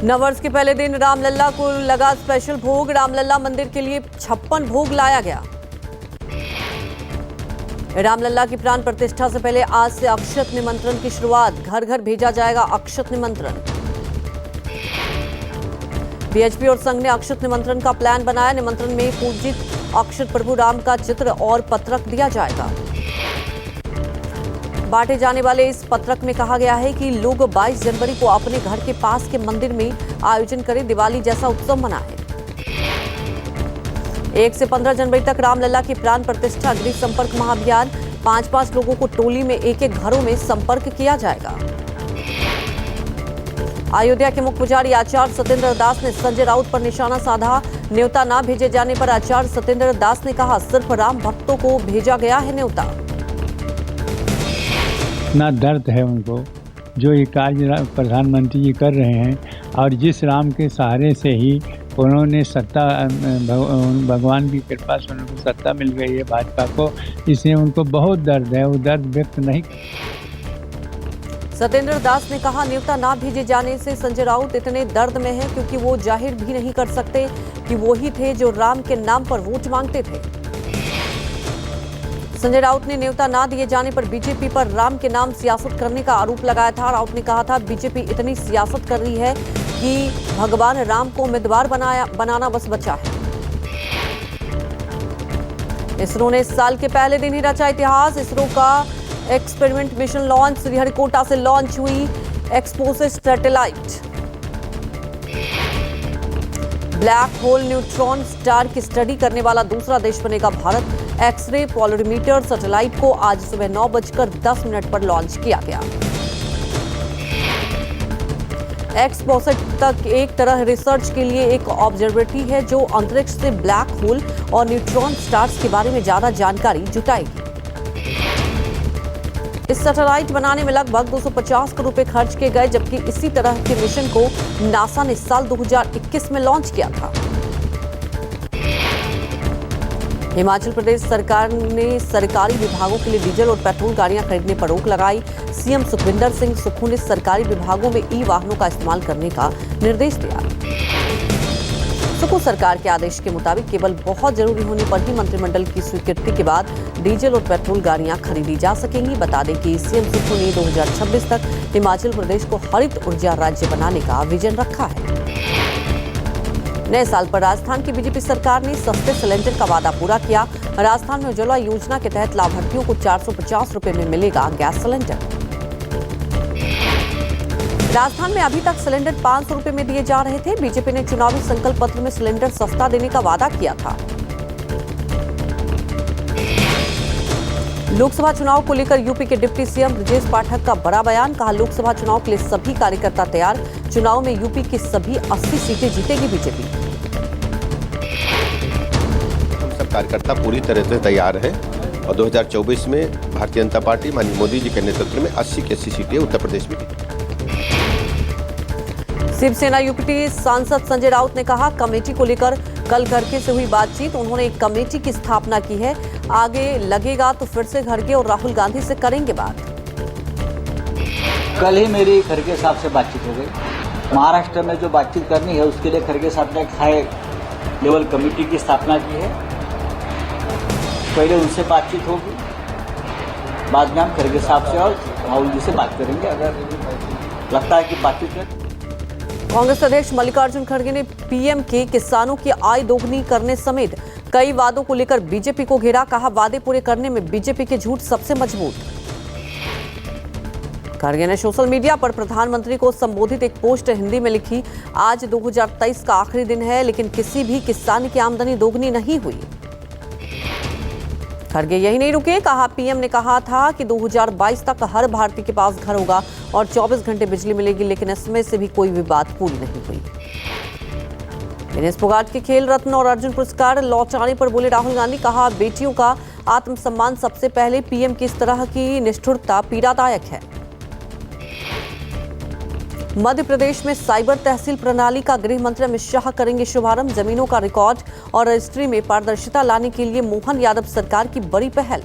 नववर्ष के पहले दिन रामलला को लगा स्पेशल भोग। रामलला मंदिर के लिए 56 भोग लाया गया। रामलला की प्राण प्रतिष्ठा से पहले आज से अक्षत निमंत्रण की शुरुआत। घर घर भेजा जाएगा अक्षत निमंत्रण। बीएचपी और संघ ने अक्षत निमंत्रण का प्लान बनाया। निमंत्रण में पूजित अक्षत प्रभु राम का चित्र और पत्रक दिया जाएगा। बांटे जाने वाले इस पत्रक में कहा गया है कि लोग 22 जनवरी को अपने घर के पास के मंदिर में आयोजन करें, दिवाली जैसा उत्सव मनाएं। 1 से 15 जनवरी तक रामलला की प्राण प्रतिष्ठा गृह संपर्क महाअभियान। 5-5 लोगों को टोली में एक-एक घरों में संपर्क किया जाएगा। अयोध्या के मुख्य पुजारी आचार्य सत्येंद्र दास ने संजय राउत पर निशाना साधा। न्योता न भेजे जाने पर आचार्य सत्येंद्र दास ने कहा, सिर्फ राम भक्तों को भेजा गया है न्योता। इतना दर्द है उनको, जो ये कार्य प्रधानमंत्री जी कर रहे हैं और जिस राम के सहारे से ही उन्होंने सत्ता, भगवान की कृपा से उनको सत्ता मिल गई है भाजपा को, इसलिए उनको बहुत दर्द है। वो दर्द व्यक्त नहीं। सत्येंद्र दास ने कहा, न्योता ना भेजे जाने से संजय राउत इतने दर्द में हैं क्योंकि वो जाहिर भी नहीं कर सकते कि वो ही थे जो राम के नाम पर वोट मांगते थे। संजय राउत ने न्योता ना दिए जाने पर बीजेपी पर राम के नाम सियासत करने का आरोप लगाया था। राउत ने कहा था, बीजेपी इतनी सियासत कर रही है कि भगवान राम को उम्मीदवार बनाना बस बचा है। इसरो ने इस साल के पहले दिन ही रचा इतिहास। इसरो का एक्सपेरिमेंट मिशन लॉन्च। श्रीहरिकोटा से लॉन्च हुई XPoSat satellite. Black hole neutron star की स्टडी करने वाला दूसरा देश बनेगा भारत। एक्सरे पोलरीमीटर सैटेलाइट को आज सुबह 9:10 पर लॉन्च किया गया। एक्सपोसिट तक एक तरह रिसर्च के लिए एक ऑब्जर्वेटरी है जो अंतरिक्ष से ब्लैक होल और न्यूट्रॉन स्टार्स के बारे में ज्यादा जानकारी जुटाएगी। इस सैटेलाइट बनाने में लगभग 250 करोड़ रुपए खर्च किए गए, जबकि इसी तरह के मिशन को नासा ने साल 2021 में लॉन्च किया था। हिमाचल प्रदेश सरकार ने सरकारी विभागों के लिए डीजल और पेट्रोल गाड़ियां खरीदने पर रोक लगाई। सीएम सुखविंदर सिंह सुक्खू ने सरकारी विभागों में ई वाहनों का इस्तेमाल करने का निर्देश दिया। सुक्खू सरकार के आदेश के मुताबिक केवल बहुत जरूरी होने पर ही मंत्रिमंडल की स्वीकृति के बाद डीजल और पेट्रोल गाड़ियां खरीदी जा सकेंगी। बता दें कि सीएम सुक्खू ने 2026 तक हिमाचल प्रदेश को हरित ऊर्जा राज्य बनाने का विजन रखा है। नए साल पर राजस्थान की बीजेपी सरकार ने सस्ते सिलेंडर का वादा पूरा किया। राजस्थान में उज्ज्वला योजना के तहत लाभार्थियों को 450 रुपए में मिलेगा गैस सिलेंडर। राजस्थान में अभी तक सिलेंडर 500 रुपए में दिए जा रहे थे। बीजेपी ने चुनावी संकल्प पत्र में सिलेंडर सस्ता देने का वादा किया था। लोकसभा चुनाव को लेकर यूपी के डिप्टी सीएम ब्रजेश पाठक का बड़ा बयान। कहा, लोकसभा चुनाव के लिए सभी कार्यकर्ता तैयार। चुनाव में यूपी की सभी 80 सीटें जीतेगी बीजेपी। हम सब कार्यकर्ता पूरी तरह से तैयार हैं और 2024 में भारतीय जनता पार्टी माननीय मोदी जी के नेतृत्व में 80 की 80 सीटें उत्तर प्रदेश में जीतेगी। शिवसेना यूपी सांसद संजय राउत ने कहा, कमेटी को लेकर कल खड़गे से हुई बातचीत। उन्होंने एक कमेटी की स्थापना की है। आगे लगेगा तो फिर से खड़गे और राहुल गांधी से करेंगे बात। कल ही मेरी खड़गे साहब से बातचीत हो गई। महाराष्ट्र में जो बातचीत करनी है उसके लिए खड़गे साहब ने एक हाई लेवल कमेटी की स्थापना की है। पहले उनसे बातचीत होगी, बाद में हम खड़गे साहब से और राहुल जी से बात करेंगे। अगर लगता है कि बातचीत है। कांग्रेस अध्यक्ष मल्लिकार्जुन खड़गे ने पीएम के किसानों की आय दोगुनी करने समेत कई वादों को लेकर बीजेपी को घेरा। कहा, वादे पूरे करने में बीजेपी के झूठ सबसे मजबूत। खड़गे ने सोशल मीडिया पर प्रधानमंत्री को संबोधित एक पोस्ट हिंदी में लिखी, आज 2023 का आखिरी दिन है लेकिन किसी भी किसान की आमदनी दोगुनी नहीं हुई। खड़गे यही नहीं रुके। कहा, पीएम ने कहा था कि 2022 तक हर भारतीय के पास घर होगा और 24 घंटे बिजली मिलेगी, लेकिन इसमें से भी कोई भी बात पूरी नहीं हुई। विनेश फोगाट के खेल रत्न और अर्जुन पुरस्कार लौटाने पर बोले राहुल गांधी। कहा, बेटियों का आत्मसम्मान सबसे पहले। पीएम की इस तरह की निष्ठुरता पीड़ादायक है। मध्य प्रदेश में साइबर तहसील प्रणाली का गृह मंत्री अमित शाह करेंगे शुभारंभ। जमीनों का रिकॉर्ड और रजिस्ट्री में पारदर्शिता लाने के लिए मोहन यादव सरकार की बड़ी पहल।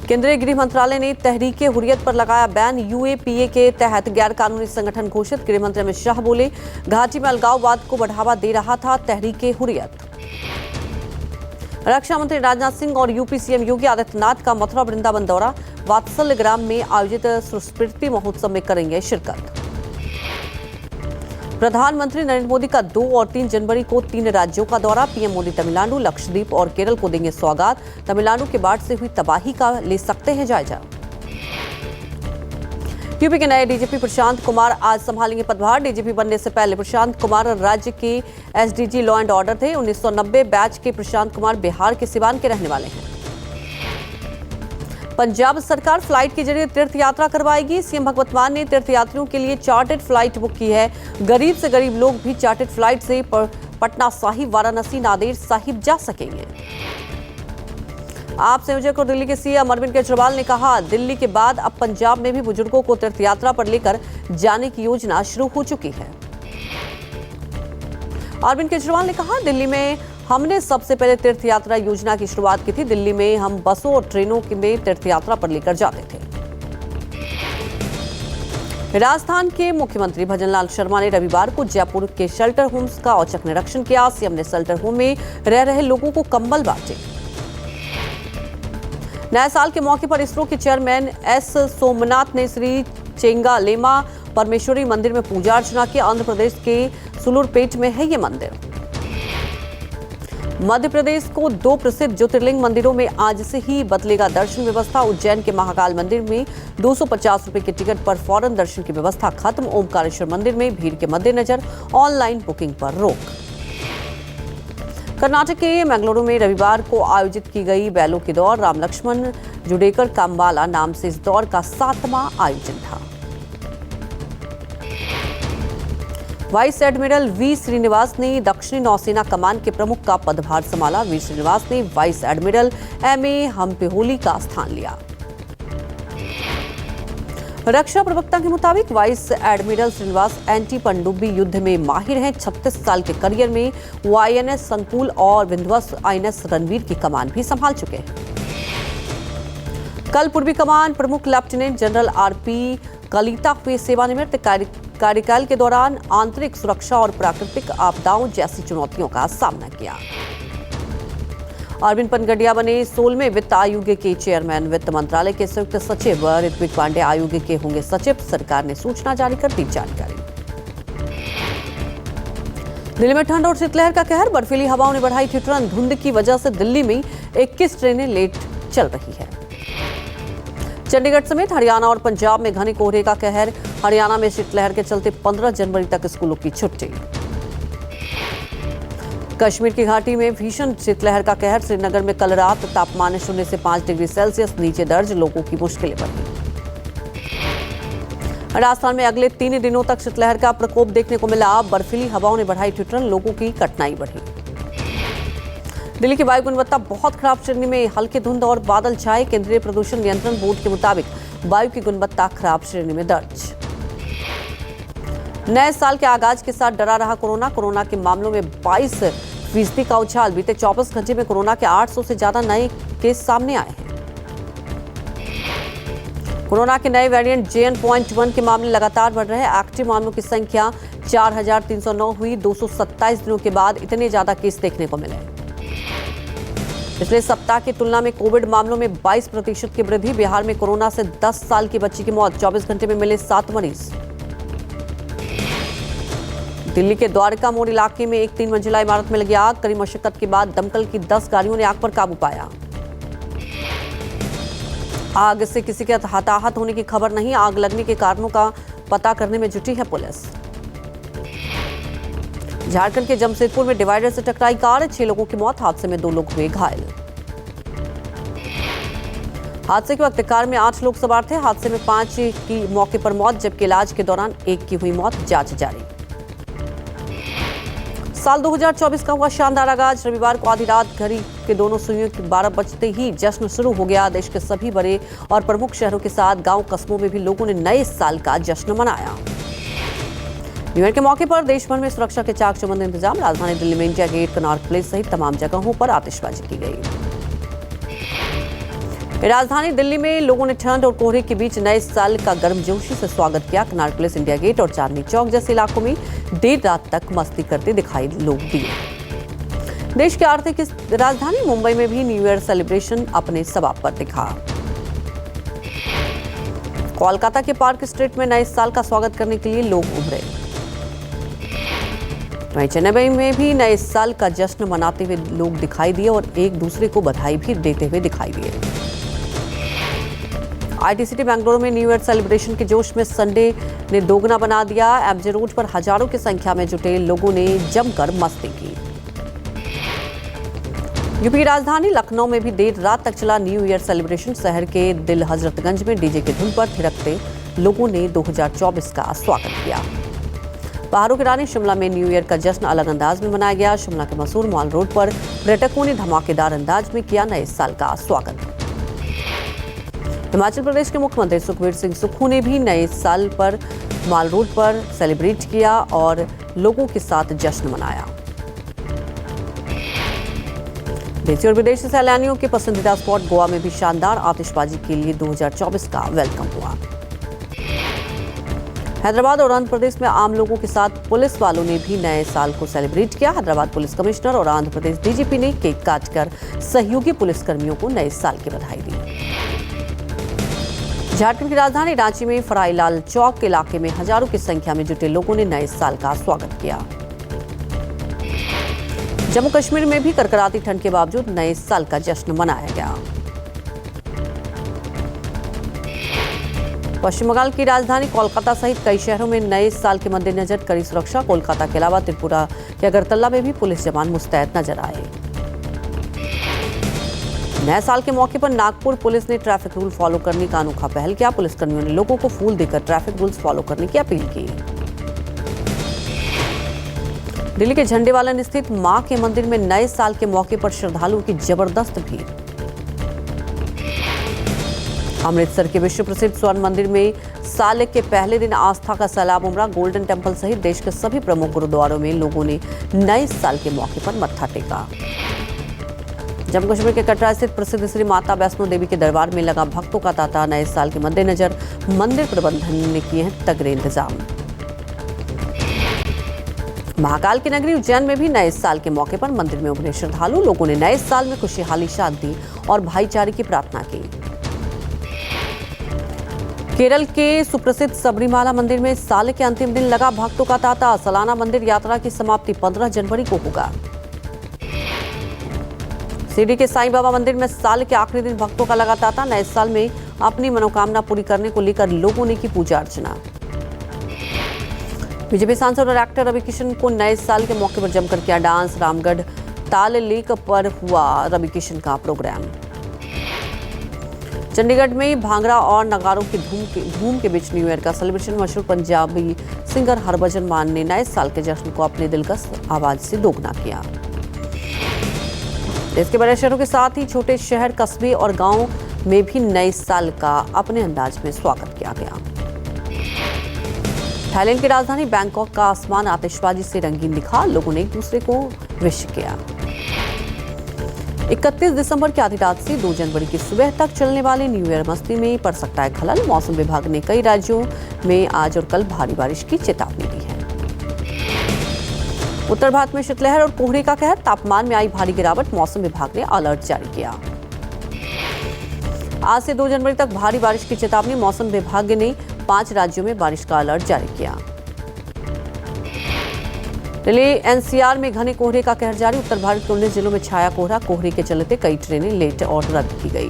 केंद्रीय गृह मंत्रालय ने तहरीके हुर्रियत पर लगाया बैन। यूएपीए के तहत गैर कानूनी संगठन घोषित। गृह मंत्री अमित शाह बोले, घाटी में अलगाववाद को बढ़ावा दे रहा था तहरीके हुर्रियत। रक्षा मंत्री राजनाथ सिंह और यूपी सीएम योगी आदित्यनाथ का मथुरा वृंदावन दौरा। वात्सल्य ग्राम में आयोजित सुस्मृति महोत्सव में करेंगे शिरकत। प्रधानमंत्री नरेंद्र मोदी का 2 और 3 जनवरी को 3 राज्यों का दौरा। पीएम मोदी तमिलनाडु, लक्षद्वीप और केरल को देंगे सौगात। तमिलनाडु के बाढ़ से हुई तबाही का ले सकते हैं जायजा। यूपी के नए डीजीपी प्रशांत कुमार आज संभालेंगे पदभार। डीजीपी बनने से पहले प्रशांत कुमार राज्य के एसडीजी लॉ एंड ऑर्डर थे। 1990 बैच के प्रशांत कुमार बिहार के सिवान के रहने वाले हैं। पंजाब सरकार फ्लाइट के जरिए तीर्थ यात्रा करवाएगी। सीएम भगवंत मान ने तीर्थ यात्रियों के लिए चार्टर्ड फ्लाइट बुक की है। गरीब से गरीब लोग भी चार्टर्ड फ्लाइट से पटना साहिब, वाराणसी, नांदेड़ साहिब जा सकेंगे। आप संयोजक और दिल्ली के सीएम अरविंद केजरीवाल ने कहा, दिल्ली के बाद अब पंजाब में भी बुजुर्गों को तीर्थ यात्रा पर लेकर जाने की योजना शुरू हो चुकी है। अरविंद केजरीवाल ने कहा, दिल्ली में हमने सबसे पहले तीर्थ यात्रा योजना की शुरुआत की थी। दिल्ली में हम बसों और ट्रेनों में तीर्थ यात्रा पर लेकर जाते थे। राजस्थान के मुख्यमंत्री भजनलाल शर्मा ने रविवार को जयपुर के शेल्टर होम्स का औचक निरीक्षण किया। सीएम ने शेल्टर होम में रह रहे लोगों को कंबल बांटे। नए साल के मौके पर इसरो के चेयरमैन एस सोमनाथ ने श्री चेंगालेमा परमेश्वरी मंदिर में पूजा अर्चना की। आंध्र प्रदेश के सुलूरपेट में है ये मंदिर। मध्य प्रदेश को 2 प्रसिद्ध ज्योतिर्लिंग मंदिरों में आज से ही बदलेगा दर्शन व्यवस्था। उज्जैन के महाकाल मंदिर में 250 रुपए के टिकट पर फौरन दर्शन की व्यवस्था खत्म। ओमकारेश्वर मंदिर में भीड़ के मद्देनजर ऑनलाइन बुकिंग पर रोक। कर्नाटक के मंगलुरु में रविवार को आयोजित की गई बैलों की दौड़। राम लक्ष्मण जुडेकर काम्बाला नाम से इस दौड़ का 7वां आयोजन था। वाइस एडमिरल वी श्रीनिवास ने दक्षिणी नौसेना कमान के प्रमुख का पदभार संभाला। वी श्रीनिवास ने वाइस एडमिरल एमए हम्पेहोली का स्थान लिया। रक्षा प्रवक्ता के मुताबिक वाइस एडमिरल श्रीनिवास एंटी पनडुब्बी युद्ध में माहिर हैं। 36 साल के करियर में वो आईएनएस संकुल और विंध्वस आईएनएस रणवीर की कमान भी संभाल चुके हैं। कल पूर्वी कमान प्रमुख लेफ्टिनेंट जनरल आरपी कलिता हुए सेवानिवृत्त। कार्यकाल के दौरान आंतरिक सुरक्षा और प्राकृतिक आपदाओं जैसी चुनौतियों का सामना किया। अरविंद पनगडिया बने 16वें वित्त आयोग के चेयरमैन। वित्त मंत्रालय के संयुक्त सचिव ऋत्विक पांडे आयोग के होंगे सचिव। सरकार ने सूचना जारी कर दी जानकारी। दिल्ली में ठंड और शीतलहर का कहर। बर्फीली हवाओं ने बढ़ाई ठिठुरन। धुंध की वजह से दिल्ली में 21 ट्रेनें लेट चल रही है। चंडीगढ़ समेत हरियाणा और पंजाब में घने कोहरे का कहर। हरियाणा में शीतलहर के चलते 15 जनवरी तक स्कूलों की छुट्टी। कश्मीर की घाटी में भीषण शीतलहर का कहर। श्रीनगर में कल रात तापमान 0 से 5 डिग्री सेल्सियस नीचे दर्ज। लोगों की मुश्किलें बढ़ी। राजस्थान में अगले 3 दिनों तक शीतलहर का प्रकोप देखने को मिला। बर्फीली हवाओं ने बढ़ाई ठिठुरन। लोगों की कठिनाई बढ़ी। दिल्ली की वायु गुणवत्ता बहुत खराब श्रेणी में। हल्की धुंध और बादल छाए। केंद्रीय प्रदूषण नियंत्रण बोर्ड के मुताबिक वायु की गुणवत्ता खराब श्रेणी में दर्ज। नए साल के आगाज के साथ डरा रहा कोरोना के मामलों में 22% का उछाल। बीते 24 घंटे में कोरोना के 800 से ज्यादा नए केस सामने आए हैं। कोरोना के नए वेरिएंट JN.1 के मामले लगातार बढ़ रहे हैं। एक्टिव मामलों की संख्या 4309 हुई। 227 दिनों के बाद इतने ज्यादा केस देखने को मिले। पिछले सप्ताह की तुलना में कोविड मामलों में 22% की वृद्धि। बिहार में कोरोना से 10 साल की बच्ची की मौत। 24 घंटे में मिले 7 मरीज। दिल्ली के द्वारका मोड़ इलाके में एक 3 मंजिला इमारत में लगी आग। कड़ी मशक्कत के बाद दमकल की 10 गाड़ियों ने आग पर काबू पाया। आग से किसी के हताहत होने की खबर नहीं। आग लगने के कारणों का पता करने में जुटी है पुलिस। झारखंड के जमशेदपुर में डिवाइडर से टकराई कार। 6 लोगों की मौत। हादसे में 2 लोग हुए घायल। हादसे के वक्त कार में 8 लोग सवार थे। हादसे में 5 की मौके पर मौत, जबकि इलाज के दौरान 1 की हुई मौत। जांच जारी। साल 2024 का हुआ शानदार आगाज। रविवार को आधी रात घड़ी के दोनों सुइयों की 12 बजते ही जश्न शुरू हो गया। देश के सभी बड़े और प्रमुख शहरों के साथ गांव कस्बों में भी लोगों ने नए साल का जश्न मनाया। न्यू ईयर के मौके पर देश भर में सुरक्षा के चाक चौबंद इंतजाम। राजधानी दिल्ली में इंडिया गेट, कनॉट प्लेस सहित तमाम जगहों पर आतिशबाजी की गई। राजधानी दिल्ली में लोगों ने ठंड और कोहरे के बीच नए साल का गर्मजोशी से स्वागत किया। कनॉट प्लेस, इंडिया गेट और चांदनी चौक जैसे इलाकों में देर रात तक मस्ती करते दिखाई लोग दिए। देश की आर्थिक राजधानी मुंबई में भी न्यू ईयर सेलिब्रेशन अपने सबाब पर दिखा। कोलकाता के पार्क स्ट्रीट में नए साल का स्वागत करने के लिए लोग उमड़े। वहीं चेन्नई में भी नए साल का जश्न मनाते हुए लोग दिखाई दिए और एक दूसरे को बधाई भी देते हुए दिखाई दिए। आईटी सिटी बेंगलुरु में न्यू ईयर सेलिब्रेशन के जोश में संडे ने दोगुना बना दिया। एमजे रोड पर हजारों की संख्या में जुटे लोगों ने जमकर मस्ती की। यूपी की राजधानी लखनऊ में भी देर रात तक चला न्यू ईयर सेलिब्रेशन। शहर के दिल हजरतगंज में डीजे की धुन पर थिरकते लोगों ने 2024 का स्वागत किया। पहाड़ों की रानी शिमला में न्यू ईयर का जश्न अलग अंदाज में मनाया गया। शिमला के मशहूर मॉल रोड पर पर्यटकों ने धमाकेदार अंदाज में किया नए साल का स्वागत। हिमाचल प्रदेश के मुख्यमंत्री सुखबीर सिंह सुक्खू ने भी नए साल पर मॉल रोड पर सेलिब्रेट किया और लोगों के साथ जश्न मनाया। देशी और विदेशी सैलानियों के पसंदीदा स्पॉट गोवा में भी शानदार आतिशबाजी के लिए 2024 का वेलकम हुआ। हैदराबाद और आंध्र प्रदेश में आम लोगों के साथ पुलिस वालों ने भी नए साल को सेलिब्रेट किया। हैदराबाद पुलिस कमिश्नर और आंध्र प्रदेश डीजीपी ने केक काटकर सहयोगी पुलिसकर्मियों को नए साल की बधाई दी। झारखंड की राजधानी रांची में फराईलाल चौक के इलाके में हजारों की संख्या में जुटे लोगों ने नए साल का स्वागत किया। जम्मू कश्मीर में भी कड़कड़ाती ठंड के बावजूद नए साल का जश्न मनाया गया। पश्चिम बंगाल की राजधानी कोलकाता सहित कई शहरों में नए साल के मद्देनजर कड़ी सुरक्षा। कोलकाता के अलावा त्रिपुरा के अगरतला में भी पुलिस जवान मुस्तैद नजर आए। नए साल के मौके पर नागपुर पुलिस ने ट्रैफिक रूल फॉलो करने का अनोखा पहल किया। पुलिसकर्मियों ने लोगों को फूल देकर ट्रैफिक रूल्स फॉलो करने की अपील की। दिल्ली के झंडेवालन स्थित मां के मंदिर में नए साल के मौके पर श्रद्धालुओं की जबरदस्त भीड़। अमृतसर के विश्व प्रसिद्ध स्वर्ण मंदिर में साल के पहले दिन आस्था का सैलाब उमड़ा। गोल्डन टेम्पल सहित देश के सभी प्रमुख गुरुद्वारों में लोगों ने नए साल के मौके पर मत्था टेका। जम्मू कश्मीर के कटरा स्थित प्रसिद्ध श्री माता वैष्णो देवी के दरबार में लगा भक्तों का तांता। नए साल के मद्देनजर मंदिर प्रबंधन ने किए हैं तगड़े इंतजाम। महाकाल की नगरी उज्जैन में भी नए साल के मौके पर मंदिर में उमड़े श्रद्धालु। लोगों ने नए साल में खुशहाली, शांति और भाईचारे की प्रार्थना की। केरल के सुप्रसिद्ध सबरीमाला मंदिर में साल के अंतिम दिन लगा भक्तों का तांता। सालाना मंदिर यात्रा की समाप्ति 15 जनवरी को होगा। शिरडी के साईं बाबा मंदिर में साल के आखिरी दिन भक्तों का लगा तांता। नए साल में अपनी मनोकामना पूरी करने को लेकर लोगों ने की पूजा अर्चना। बीजेपी सांसद और एक्टर रवि किशन को नए साल के मौके पर जमकर किया डांस। रामगढ़ ताल लेक पर हुआ रवि किशन का प्रोग्राम। चंडीगढ़ में भांगड़ा और नगारों की धूम के बीच न्यू ईयर का सेलिब्रेशन। मशहूर पंजाबी सिंगर हरभजन मान ने नए साल के जश्न को अपने दिलकश आवाज से दोगुना किया। देश के बड़े शहरों के साथ ही छोटे शहर, कस्बे और गांव में भी नए साल का अपने अंदाज में स्वागत किया गया। थाईलैंड की राजधानी बैंकॉक का आसमान आतिशबाजी से रंगीन दिखा। लोगों ने एक दूसरे को विश किया। 31 दिसंबर की आधी रात से 2 जनवरी की सुबह तक चलने वाले न्यू ईयर मस्ती में पड़ सकता है खलल। मौसम विभाग ने कई राज्यों में आज और कल भारी बारिश की चेतावनी दी है। उत्तर भारत में शीतलहर और कोहरे का कहर, तापमान में आई भारी गिरावट। मौसम विभाग ने अलर्ट जारी किया। आज से 2 जनवरी तक भारी बारिश की चेतावनी। मौसम विभाग ने 5 राज्यों में बारिश का अलर्ट जारी किया। दिल्ली एनसीआर में घने कोहरे का कहर जारी। उत्तर भारत के 19 जिलों में छाया कोहरा। कोहरे के चलते कई ट्रेनें लेट और रद्द की गई।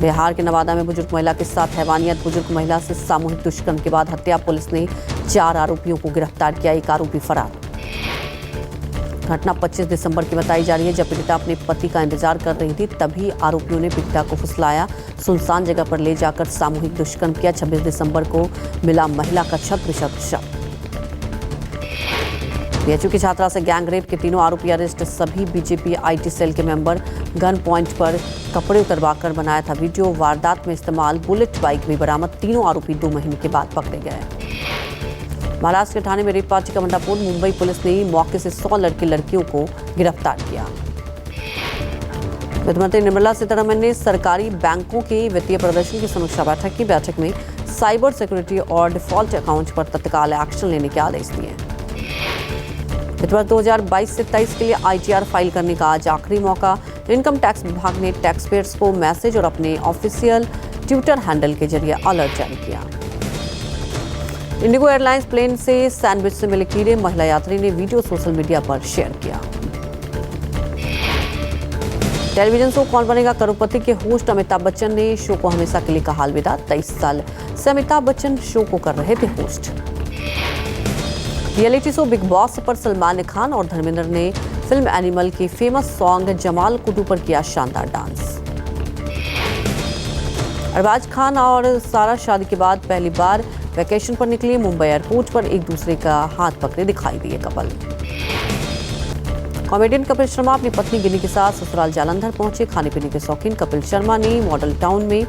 बिहार के नवादा में बुजुर्ग महिला के साथ हैवानियत। बुजुर्ग महिला से सामूहिक दुष्कर्म के बाद हत्या। पुलिस ने 4 आरोपियों को गिरफ्तार किया। एक आरोपी फरार। घटना 25 दिसंबर की बताई जा रही है, जब पीड़िता अपने पति का इंतजार कर रही थी। तभी आरोपियों ने पीड़िता को फुसलाया, सुनसान जगह पर ले जाकर सामूहिक दुष्कर्म किया। 26 दिसंबर को मिला महिला का छत विछत शव। बीएचयू की छात्रा से गैंग रेप के तीनों आरोपी अरेस्ट। सभी बीजेपी आईटी सेल के मेंबर। गन पॉइंट पर कपड़े उतरवाकर बनाया था वीडियो। वारदात में इस्तेमाल बुलेट बाइक भी बरामद। तीनों आरोपी 2 महीने के बाद पकड़े गए। महाराष्ट्र के ठाणे में रेप पार्टी का भंडाफोड़। मुंबई पुलिस ने मौके से 100 लड़के लड़कियों को गिरफ्तार किया। वित्त मंत्री निर्मला सीतारमण ने सरकारी बैंकों के वित्तीय प्रदर्शन की समीक्षा बैठक की। बैठक में साइबर सिक्योरिटी और डिफॉल्ट अकाउंट पर तत्काल एक्शन लेने के आदेश दिए। वित्त वर्ष 2022 से 23 के लिए आईटीआर फाइल करने का आज आखिरी मौका। इनकम टैक्स विभाग ने टैक्स पेयर्स को मैसेज और अपने ऑफिशियल ट्विटर हैंडल के जरिए अलर्ट जारी किया। इंडिगो एयरलाइंस प्लेन से सैंडविच से मिले कीड़े। महिला यात्री ने वीडियो सोशल मीडिया पर शेयर किया। टेलीविजन शो कौन बनेगा करोड़पति के होस्ट अमिताभ बच्चन ने शो को हमेशा के लिए कहा अलविदा। 23 साल से अमिताभ बच्चन शो को कर रहे थे host. Reality show big boss पर सलमान खान और धर्मेंद्र ने फिल्म एनिमल के फेमस सॉन्ग जमाल कुटू पर किया शानदार डांस। अरबाज खान और सारा शादी के बाद पहली बार वैकेशन पर निकले। मुंबई एयरपोर्ट पर एक दूसरे का हाथ पकड़े दिखाई दिए कपल। कॉमेडियन कपिल शर्मा अपनी पत्नी गिनी के साथ ससुराल जालंधर पहुंचे। खाने पीने के शौकीन कपिल शर्मा ने मॉडल टाउन में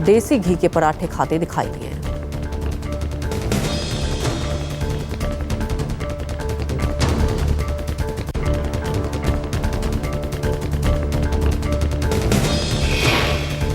देसी घी के पराठे खाते दिखाई दिए।